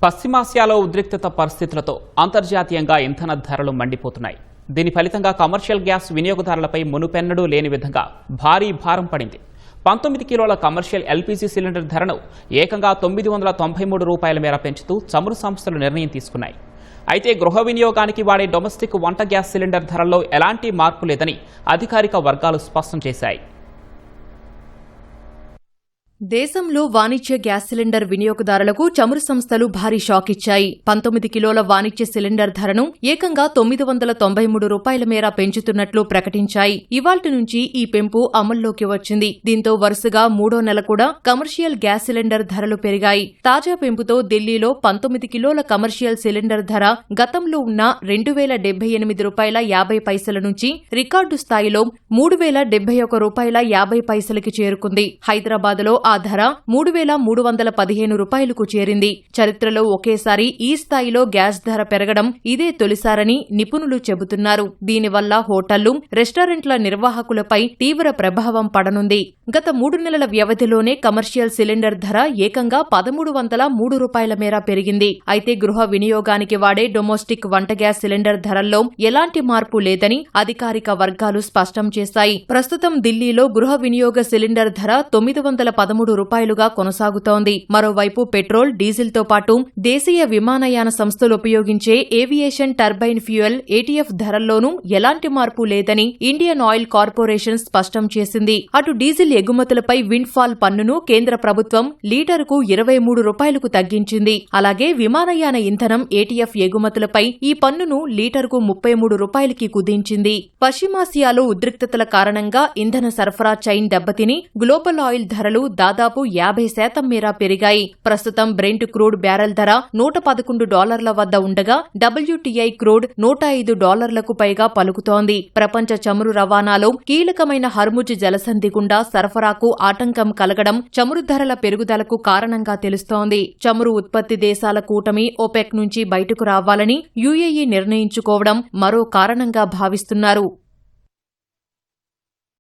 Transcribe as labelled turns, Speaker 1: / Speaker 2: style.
Speaker 1: పశ్చిమాసియాలో ఉద్రిక్తత పరిస్థితులతో అంతర్జాతీయంగా ఇంధన ధరలు మండిపోతున్నాయి. దీని ఫలితంగా కమర్షియల్ గ్యాస్ వినియోగదారులపై మునుపెన్నడూ లేని విధంగా భారీ భారం పడింది. 19 కిలోల కమర్షియల్ ఎల్పీజీ సిలిండర్ ధరను ఏకంగా 993 రూపాయల మేర పెంచుతూ చమురు సంస్థలు నిర్ణయం తీసుకున్నాయి. అయితే గృహ వినియోగానికి వాడే డొమెస్టిక్ వంట గ్యాస్ సిలిండర్ ధరల్లో ఎలాంటి మార్పు లేదని అధికారిక వర్గాలు స్పష్టం చేశాయి.
Speaker 2: దేశంలో వాణిజ్య గ్యాస్ సిలిండర్ వినియోగదారులకు చమురు సంస్థలు భారీ షాక్ ఇచ్చాయి. 19 కిలోల వాణిజ్య సిలిండర్ ధరను ఏకంగా 993 రూపాయల మేర పెంచుతున్నట్లు ప్రకటించాయి. ఇవాల్టి నుంచి ఈ పెంపు అమల్లోకి వచ్చింది. దీంతో వరుసగా మూడో నెల కూడా కమర్షియల్ గ్యాస్ సిలిండర్ ధరలు పెరిగాయి. తాజా పెంపుతో ఢిల్లీలో 19 కిలోల కమర్షియల్ సిలిండర్ ధర గతంలో ఉన్న 2078 రూపాయల 50 పైసల నుంచి రికార్డు స్థాయిలో 3071 రూపాయల 50 పైసలకి చేరుకుంది. హైదరాబాద్లో ఆ ధర 3315 రూపాయలకు చేరింది. చరిత్రలో ఒకేసారి ఈ స్థాయిలో గ్యాస్ ధర పెరగడం ఇదే తొలిసారని నిపుణులు చెబుతున్నారు. దీనివల్ల హోటళ్లు, రెస్టారెంట్ల నిర్వాహకులపై తీవ్ర ప్రభావం పడనుంది. గత 3 నెలల వ్యవధిలోనే కమర్షియల్ సిలిండర్ ధర ఏకంగా 1303 రూపాయల మేర పెరిగింది. అయితే గృహ వినియోగానికి వాడే డొమెస్టిక్ వంట గ్యాస్ సిలిండర్ ధరల్లో ఎలాంటి మార్పు లేదని అధికారిక వర్గాలు స్పష్టం చేశాయి. ప్రస్తుతం ఢిల్లీలో గృహ వినియోగ సిలిండర్ ధర 913 రూపాయలుగా కొనసాగుతోంది. మరోవైపు పెట్రోల్, డీజిల్తో పాటు దేశీయ విమానయాన సంస్థలు ఉపయోగించే ఏవియేషన్ టర్బైన్ ఫ్యూయల్ ఏటీఎఫ్ ధరల్లోనూ ఎలాంటి మార్పు లేదని ఇండియన్ ఆయిల్ కార్పొరేషన్ స్పష్టం చేసింది. అటు డీజిల్ ఎగుమతులపై విండ్ ఫాల్ పన్నును కేంద్ర ప్రభుత్వం లీటరుకు 23 రూపాయలకు తగ్గించింది. అలాగే విమానయాన ఇంధనం ఏటీఎఫ్ ఎగుమతులపై ఈ పన్నును లీటరుకు 33 రూపాయలకి కుదించింది. పశ్చిమాసియాలో ఉద్రిక్తతల కారణంగా ఇంధన సరఫరా చైన్ దెబ్బతిని గ్లోబల్ ఆయిల్ ధరలు దాదాపు 50% మేర పెరిగాయి. ప్రస్తుతం బ్రెంట్ క్రూడ్ బ్యారెల్ ధర $111 వద్ద ఉండగా WTI క్రూడ్ $105 పైగా పలుకుతోంది. ప్రపంచ చమురు రవాణాలో కీలకమైన హర్ముజ్ జలసంధి గుండా సరఫరాకు ఆటంకం కలగడం చమురు ధరల పెరుగుదలకు కారణంగా తెలుస్తోంది. చమురు ఉత్పత్తి దేశాల కూటమి OPEC నుంచి బయటకు రావాలని UAE నిర్ణయించుకోవడం మరో కారణంగా భావిస్తున్నారు.